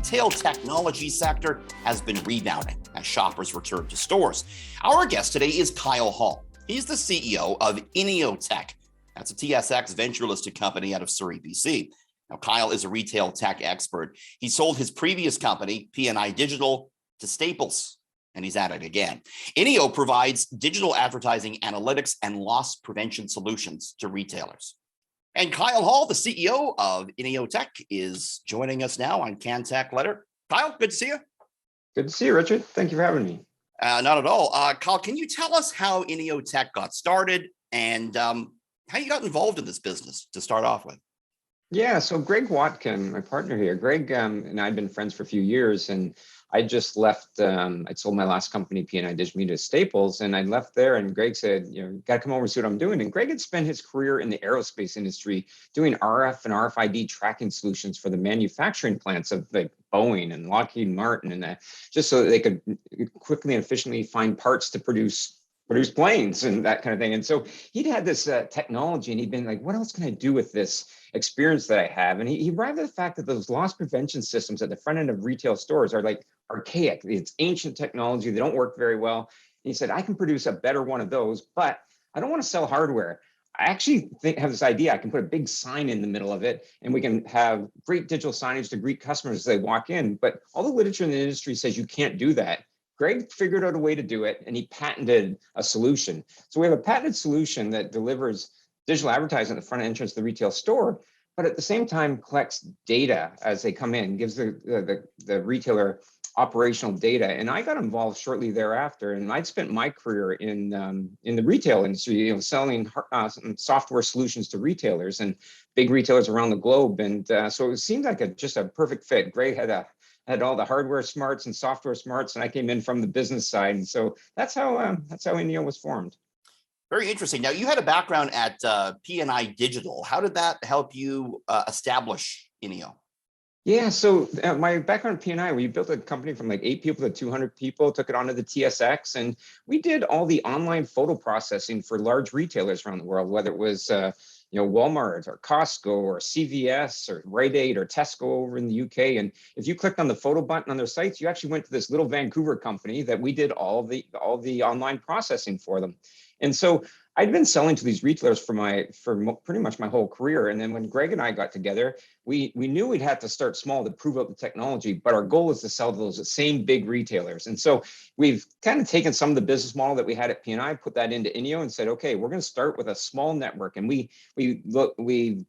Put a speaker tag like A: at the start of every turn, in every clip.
A: retail technology sector has been rebounding as shoppers return to stores. Our guest today is Kyle Hall. He's the CEO of INEO Tech. That's a TSX venture-listed company out of Surrey, BC. Now, Kyle is a retail tech expert. He sold his previous company, P&I Digital, to Staples, and he's at it again. INEO provides digital advertising analytics and loss prevention solutions to retailers. And Kyle Hall, the CEO of INEO Tech, is joining us now on Cantech Letter. Kyle, good to see you.
B: Good to see you, Richard. Thank you for having me.
A: Not at all. Kyle, can you tell us how INEO Tech got started and how you got involved in this business to start off with?
B: Yeah, so Greg Watkin, my partner here, Greg and I had been friends for a few years, and I just left. I'd sold my last company, P&I Digital Media, to Staples, and I left there. And Greg said, "You got to come over and see what I'm doing." And Greg had spent his career in the aerospace industry doing RF and RFID tracking solutions for the manufacturing plants of like Boeing and Lockheed Martin, and just so that they could quickly and efficiently find parts to produce planes and that kind of thing. And so he'd had this technology, and he'd been like, "What else can I do with this experience that I have?" And he arrived at the fact that those loss prevention systems at the front end of retail stores are like archaic. It's ancient technology. They don't work very well. And he said, "I can produce a better one of those, but I don't want to sell hardware. I actually have this idea. I can put a big sign in the middle of it, and we can have great digital signage to greet customers as they walk in. But all the literature in the industry says you can't do that." Greg figured out a way to do it, and he patented a solution. So we have a patented solution that delivers digital advertising at the front entrance of the retail store, but at the same time collects data as they come in, gives the retailer operational data. And I got involved shortly thereafter, and I'd spent my career in the retail industry, selling software solutions to retailers and big retailers around the globe. And so it seemed like just a perfect fit. Greg had all the hardware smarts and software smarts, and I came in from the business side. And so that's how INEO was formed.
A: Very interesting. Now, you had a background at P&I Digital. How did that help you establish INEO?
B: Yeah, so my background at P&I, we built a company from like 8 people to 200 people, took it onto the TSX, and we did all the online photo processing for large retailers around the world, whether it was Walmart or Costco or CVS or Rite Aid or Tesco over in the UK. And if you clicked on the photo button on their sites, you actually went to this little Vancouver company that we did all the online processing for them. And so I'd been selling to these retailers for pretty much my whole career. And then when Greg and I got together, we knew we'd have to start small to prove out the technology, but our goal was to sell to those same big retailers. And so we've kind of taken some of the business model that we had at P&I, put that into INEO, and said, okay, we're going to start with a small network. And we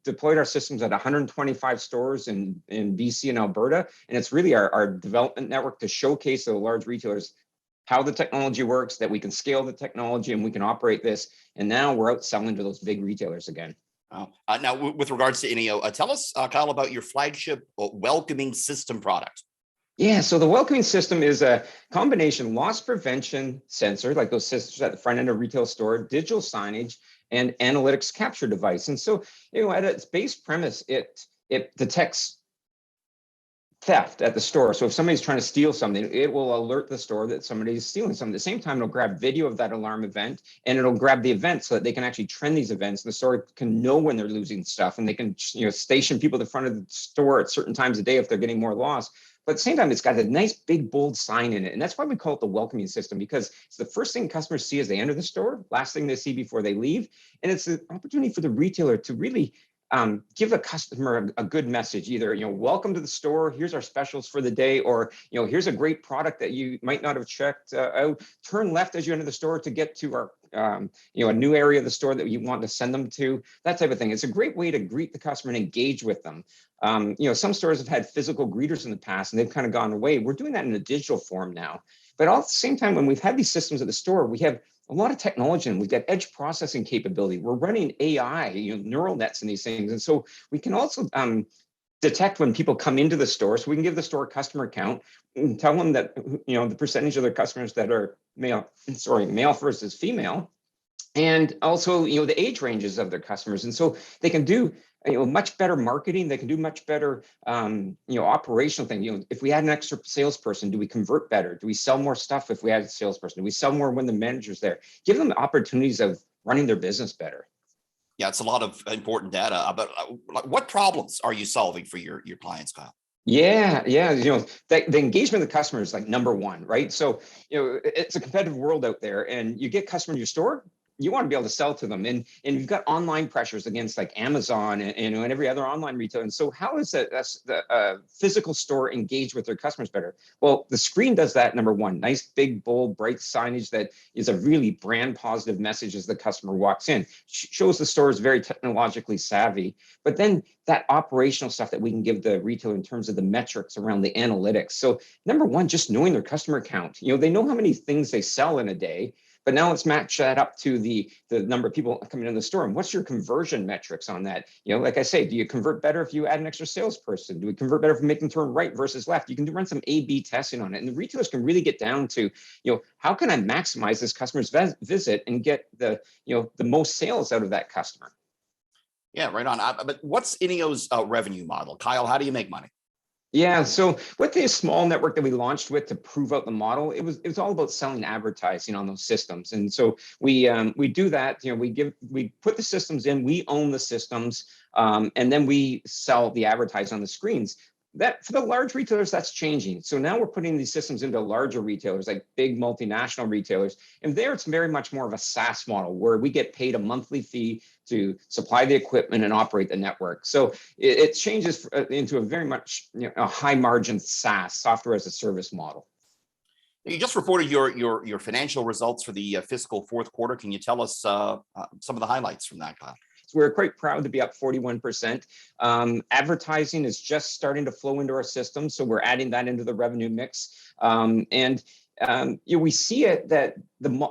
B: deployed our systems at 125 stores in BC and Alberta. And it's really our development network to showcase the large retailers how the technology works, that we can scale the technology and we can operate this. And now we're out selling to those big retailers again.
A: Now, with regards to INEO, tell us, Kyle, about your flagship welcoming system product.
B: Yeah, so the welcoming system is a combination loss prevention sensor, like those sensors at the front end of a retail store, digital signage, and analytics capture device. And so, at its base premise, it detects theft at the store. So if somebody's trying to steal something, it will alert the store that somebody's stealing something. At the same time, it'll grab video of that alarm event, and it'll grab the event so that they can actually trend these events. And the store can know when they're losing stuff, and they can station people at the front of the store at certain times of day if they're getting more loss. But at the same time, it's got a nice big bold sign in it. And that's why we call it the welcoming system, because it's the first thing customers see as they enter the store, last thing they see before they leave. And it's an opportunity for the retailer to really give a customer a good message, either, welcome to the store, here's our specials for the day, or, here's a great product that you might not have checked out. Turn left as you enter the store to get to our, a new area of the store that you want to send them to, that type of thing. It's a great way to greet the customer and engage with them. Some stores have had physical greeters in the past and they've kind of gone away. We're doing that in a digital form now. But all at the same time, when we've had these systems at the store, we have a lot of technology, and we've got edge processing capability. We're running AI, neural nets and these things. And so we can also detect when people come into the store. So we can give the store a customer count and tell them that, the percentage of their customers that are male versus female. And also, the age ranges of their customers. And so they can do much better marketing. They can do much better, operational thing. If we had an extra salesperson, do we convert better? Do we sell more stuff if we had a salesperson? Do we sell more when the manager's there? Give them opportunities of running their business better.
A: Yeah, it's a lot of important data. But what problems are you solving for your clients, Kyle?
B: Yeah. The engagement of the customer is like number one, right? So, it's a competitive world out there, and you get customer in your store, you want to be able to sell to them, and you've got online pressures against like Amazon and every other online retailer. And so, how is the physical store engaged with their customers better? Well, the screen does that. Number one, nice, big, bold, bright signage that is a really brand positive message as the customer walks in. Shows the store is very technologically savvy, but then that operational stuff that we can give the retailer in terms of the metrics around the analytics. So number one, just knowing their customer count. They know how many things they sell in a day, but now let's match that up to the number of people coming in the store. And what's your conversion metrics on that? Like I say, do you convert better if you add an extra salesperson? Do we convert better if we make them turn right versus left? You can run some A/B testing on it. And the retailers can really get down to, how can I maximize this customer's visit and get the most sales out of that customer?
A: Yeah, right on. But what's INEO's revenue model? Kyle, how do you make money?
B: Yeah, so with the small network that we launched with to prove out the model, it was all about selling advertising on those systems, and so we do that. We put the systems in, we own the systems, and then we sell the advertising on the screens. That for the large retailers, that's changing. So now we're putting these systems into larger retailers, like big multinational retailers, and there it's very much more of a SaaS model where we get paid a monthly fee to supply the equipment and operate the network. So it changes into a very much a high margin SaaS, software as a service model.
A: You just reported your financial results for the fiscal fourth quarter. Can you tell us some of the highlights from that, Kyle?
B: So we're quite proud to be up 41%. Advertising is just starting to flow into our system, so we're adding that into the revenue mix. We see it that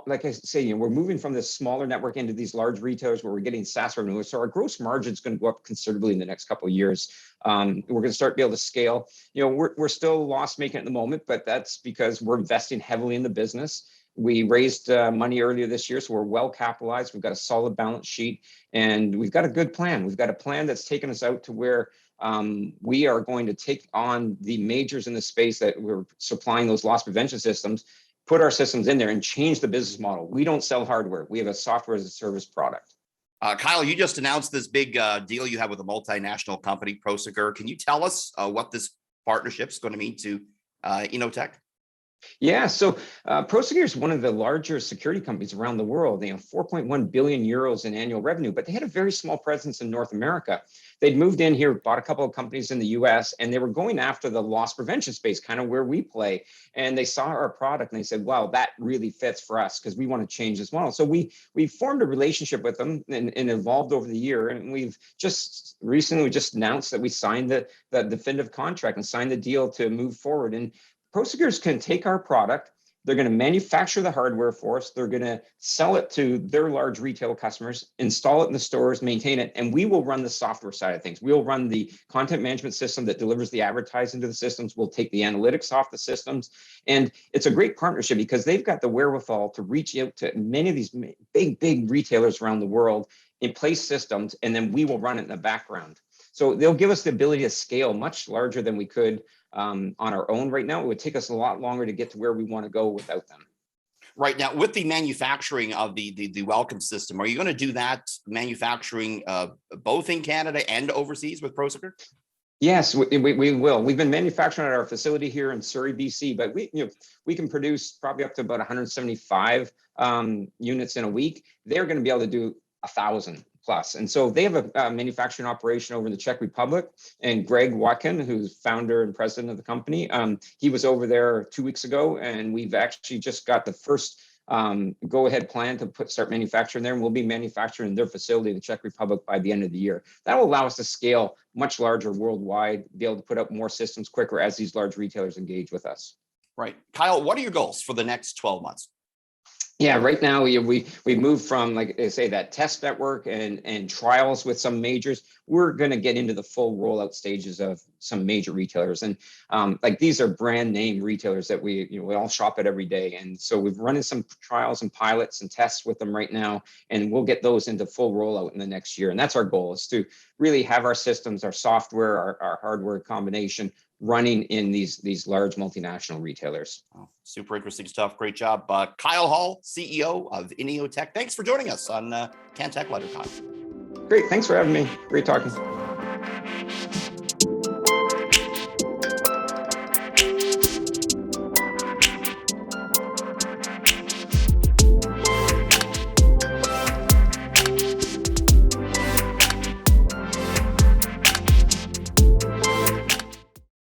B: like I say, we're moving from this smaller network into these large retailers where we're getting SaaS revenue. So our gross margin is going to go up considerably in the next couple of years. We're going to start to be able to scale. We're still loss making at the moment, but that's because we're investing heavily in the business. We raised money earlier this year, so we're well capitalized. We've got a solid balance sheet, and we've got a good plan. We've got a plan that's taken us out to where we are going to take on the majors in the space that we're supplying those loss prevention systems, put our systems in there, and change the business model. We don't sell hardware. We have a software as a service product.
A: Kyle, you just announced this big deal you have with a multinational company, Prosegur. Can you tell us what this partnership is going to mean to INEOTech?
B: Yeah, so Prosegur is one of the larger security companies around the world. They have 4.1 billion euros in annual revenue, but they had a very small presence in North America. They'd moved in here, bought a couple of companies in the US, and they were going after the loss prevention space, kind of where we play. And they saw our product and they said, wow, that really fits for us because we want to change this model. So we formed a relationship with them and evolved over the year. And we've just recently announced that we signed the definitive contract and signed the deal to move forward. And Prosegurs can take our product, they're going to manufacture the hardware for us, they're going to sell it to their large retail customers, install it in the stores, maintain it, and we will run the software side of things. We'll run the content management system that delivers the advertising to the systems. We'll take the analytics off the systems. And it's a great partnership because they've got the wherewithal to reach out to many of these big retailers around the world in place systems, and then we will run it in the background. So they'll give us the ability to scale much larger than we could on our own right now. It would take us a lot longer to get to where we want to go without them.
A: Right now, with the manufacturing of the welcome system, are you going to do that manufacturing both in Canada and overseas with Prosegur?
B: Yes, we will. We've been manufacturing at our facility here in Surrey, BC, but we can produce probably up to about 175 units in a week. They're going to be able to do 1,000 plus. And so they have a manufacturing operation over in the Czech Republic. And Greg Watkin, who's founder and president of the company, he was over there 2 weeks ago, and we've actually just got the first go-ahead plan to start manufacturing there, and we'll be manufacturing in their facility in the Czech Republic by the end of the year. That will allow us to scale much larger worldwide, be able to put up more systems quicker as these large retailers engage with us.
A: Right. Kyle, what are your goals for the next 12 months?
B: Yeah, right now we moved from, like I say, that test network and trials with some majors. We're going to get into the full rollout stages of some major retailers, and like these are brand name retailers that we all shop at every day. And so we've running some trials and pilots and tests with them right now, and we'll get those into full rollout in the next year. And that's our goal, is to really have our systems, our software, our hardware combination running in these large multinational retailers.
A: Oh, super interesting stuff. Great job. Kyle Hall, CEO of INEOTech. Thanks for joining us on Cantech Letter Time.
B: Great. Thanks for having me. Great talking.